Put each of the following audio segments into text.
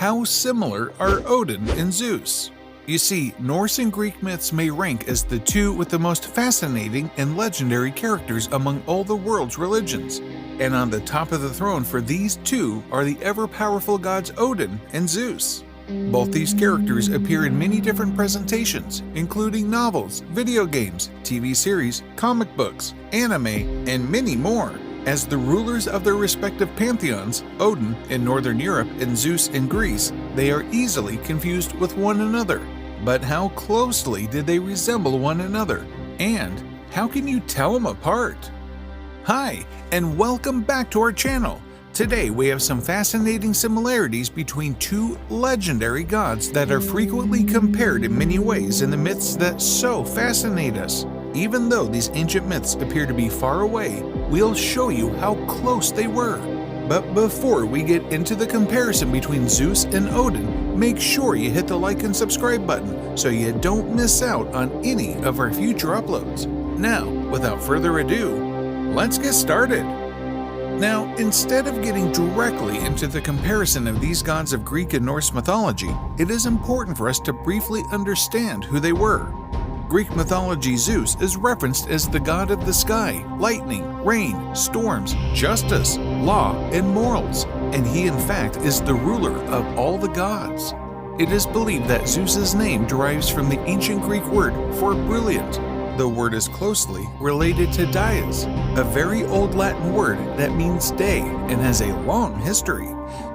How similar are Odin and Zeus? You see, Norse and Greek myths may rank as the two with the most fascinating and legendary characters among all the world's religions. And on the top of the throne for these two are the ever-powerful gods Odin and Zeus. Both these characters appear in many different presentations, including novels, video games, TV series, comic books, anime, and many more. As the rulers of their respective pantheons, Odin in Northern Europe and Zeus in Greece, they are easily confused with one another. But how closely did they resemble one another? And how can you tell them apart? Hi, and welcome back to our channel. Today we have some fascinating similarities between two legendary gods that are frequently compared in many ways in the myths that so fascinate us. Even though these ancient myths appear to be far away, we'll show you how close they were. But before we get into the comparison between Zeus and Odin, make sure you hit the like and subscribe button so you don't miss out on any of our future uploads. Now, without further ado, let's get started. Now, instead of getting directly into the comparison of these gods of Greek and Norse mythology, it is important for us to briefly understand who they were. Greek mythology, Zeus is referenced as the god of the sky, lightning, rain, storms, justice, law, and morals, and he in fact is the ruler of all the gods. It is believed that Zeus's name derives from the ancient Greek word for brilliant. The word is closely related to dies, a very old Latin word that means day and has a long history.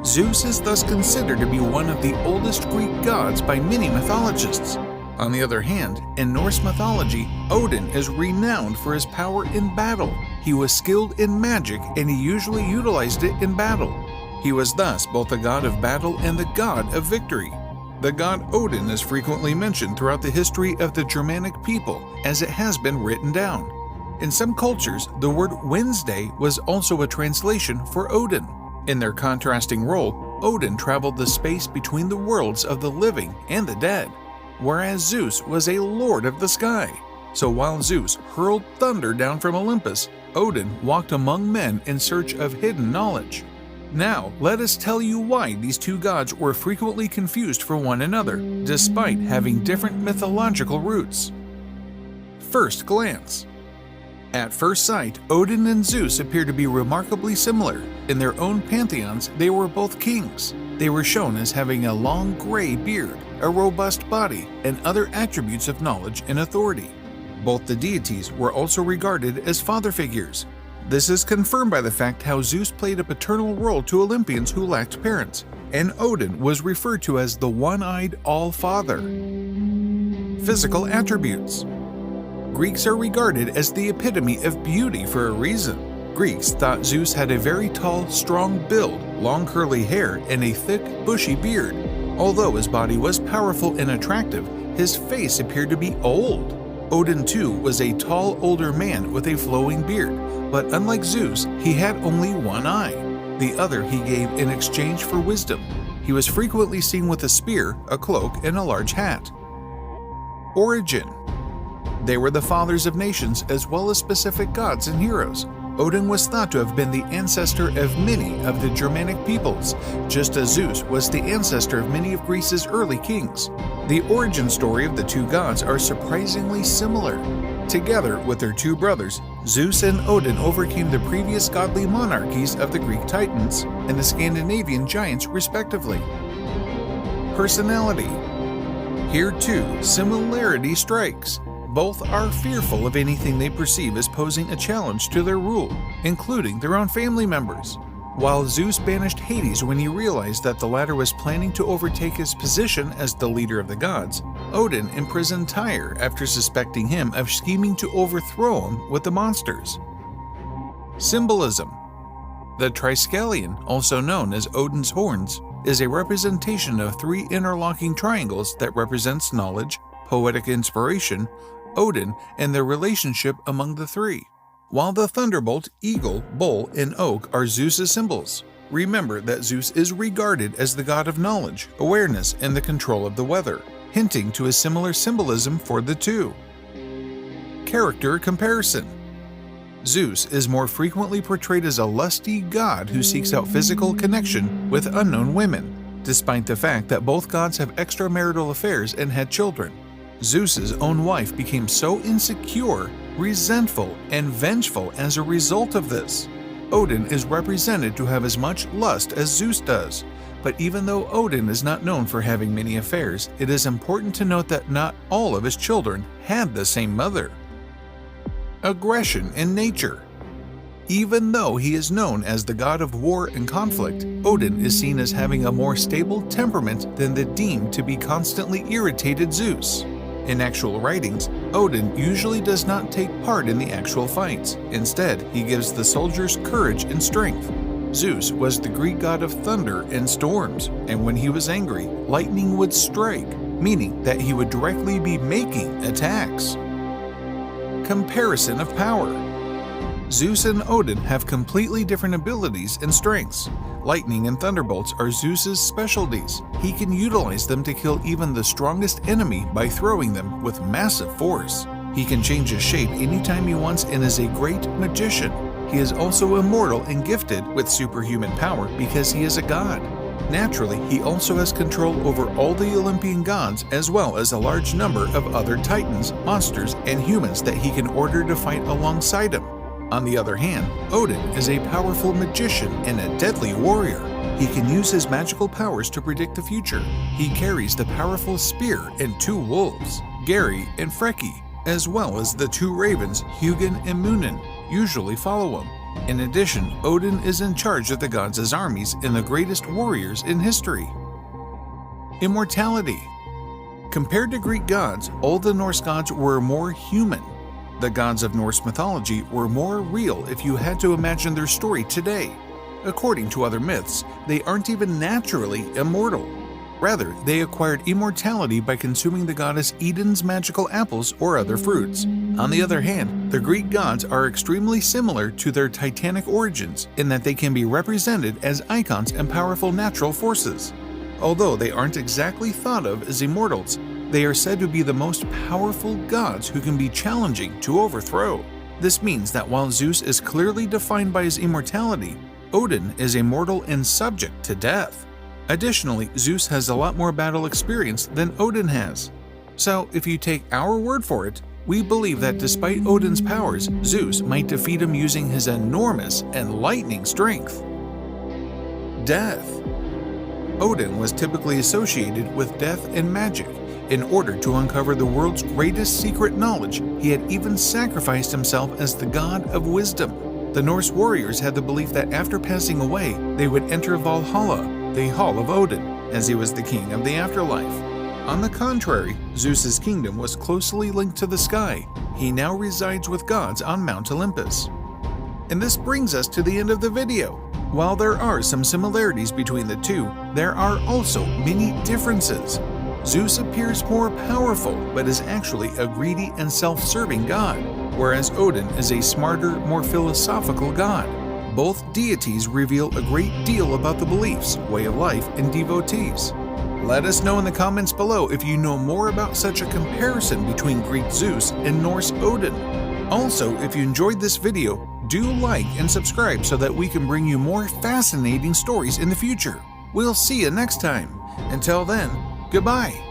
Zeus is thus considered to be one of the oldest Greek gods by many mythologists. On the other hand, in Norse mythology, Odin is renowned for his power in battle. He was skilled in magic and he usually utilized it in battle. He was thus both the god of battle and the god of victory. The god Odin is frequently mentioned throughout the history of the Germanic people, as it has been written down. In some cultures, the word Wednesday was also a translation for Odin. In their contrasting role, Odin traveled the space between the worlds of the living and the dead, whereas Zeus was a lord of the sky. So while Zeus hurled thunder down from Olympus, Odin walked among men in search of hidden knowledge. Now, let us tell you why these two gods were frequently confused for one another, despite having different mythological roots. First glance. At first sight, Odin and Zeus appear to be remarkably similar. In their own pantheons, they were both kings. They were shown as having a long gray beard, a robust body, and other attributes of knowledge and authority. Both the deities were also regarded as father figures. This is confirmed by the fact how Zeus played a paternal role to Olympians who lacked parents, and Odin was referred to as the one-eyed All-Father. Physical attributes. Greeks are regarded as the epitome of beauty for a reason. Greeks thought Zeus had a very tall, strong build, long curly hair, and a thick, bushy beard. Although his body was powerful and attractive, his face appeared to be old. Odin too was a tall, older man with a flowing beard, but unlike Zeus, he had only one eye. The other he gave in exchange for wisdom. He was frequently seen with a spear, a cloak, and a large hat. Origin. They were the fathers of nations as well as specific gods and heroes. Odin was thought to have been the ancestor of many of the Germanic peoples, just as Zeus was the ancestor of many of Greece's early kings. The origin story of the two gods are surprisingly similar. Together with their two brothers, Zeus and Odin overcame the previous godly monarchies of the Greek Titans and the Scandinavian giants respectively. Personality. Here too, similarity strikes. Both are fearful of anything they perceive as posing a challenge to their rule, including their own family members. While Zeus banished Hades when he realized that the latter was planning to overtake his position as the leader of the gods, Odin imprisoned Tyre after suspecting him of scheming to overthrow him with the monsters. Symbolism. The triskelion, also known as Odin's horns, is a representation of three interlocking triangles that represents knowledge, poetic inspiration, Odin, and their relationship among the three. While the thunderbolt, eagle, bull, and oak are Zeus's symbols, remember that Zeus is regarded as the god of knowledge, awareness, and the control of the weather, hinting to a similar symbolism for the two. Character comparison. Zeus is more frequently portrayed as a lusty god who seeks out physical connection with unknown women. despite the fact that both gods have extramarital affairs and had children. Zeus's own wife became so insecure, resentful, and vengeful as a result of this. Odin is represented to have as much lust as Zeus does, but even though Odin is not known for having many affairs, it is important to note that not all of his children had the same mother. Aggression in nature. Even though he is known as the god of war and conflict, Odin is seen as having a more stable temperament than the deemed to be constantly irritated Zeus. In actual writings, Odin usually does not take part in the actual fights. Instead, he gives the soldiers courage and strength. Zeus was the Greek god of thunder and storms, and when he was angry, lightning would strike, meaning that he would directly be making attacks. Comparison of power. Zeus and Odin have completely different abilities and strengths. Lightning and thunderbolts are Zeus's specialties. He can utilize them to kill even the strongest enemy by throwing them with massive force. He can change his shape anytime he wants and is a great magician. He is also immortal and gifted with superhuman power because he is a god. Naturally, he also has control over all the Olympian gods as well as a large number of other titans, monsters, and humans that he can order to fight alongside him. On the other hand, Odin is a powerful magician and a deadly warrior. He can use his magical powers to predict the future. He carries the powerful spear and 2 wolves, 𝐥𝐤𝐤 and Freki, as well as the 2 ravens, 𝐦𝐤𝐤 and Munin, usually follow him. In addition, Odin is in charge of the gods' armies and the greatest warriors in history. Immortality. Compared to Greek gods, all the Norse gods were more human. The gods of Norse mythology were more real if you had to imagine their story today. According to other myths, they aren't even naturally immortal. Rather, they acquired immortality by consuming the goddess Eden's magical apples or other fruits. On the other hand, the Greek gods are extremely similar to their titanic origins in that they can be represented as icons and powerful natural forces. Although they aren't exactly thought of as immortals, they are said to be the most powerful gods who can be challenging to overthrow. This means that while Zeus is clearly defined by his immortality, Odin is immortal and subject to death. Additionally, Zeus has a lot more battle experience than Odin has. So, if you take our word for it, we believe that despite Odin's powers, Zeus might defeat him using his enormous and lightning strength. Death. Odin was typically associated with death and magic. In order to uncover the world's greatest secret knowledge, he had even sacrificed himself as the god of wisdom. The Norse warriors had the belief that after passing away, they would enter Valhalla, the Hall of Odin, as he was the king of the afterlife. On the contrary, Zeus's kingdom was closely linked to the sky. He now resides with gods on Mount Olympus. And this brings us to the end of the video. While there are some similarities between the two, there are also many differences. Zeus appears more powerful, but is actually a greedy and self-serving god, whereas Odin is a smarter, more philosophical god. Both deities reveal a great deal about the beliefs, way of life, and devotees. Let us know in the comments below if you know more about such a comparison between Greek Zeus and Norse Odin. Also, if you enjoyed this video, do like and subscribe so that we can bring you more fascinating stories in the future. We'll see you next time. Until then, goodbye.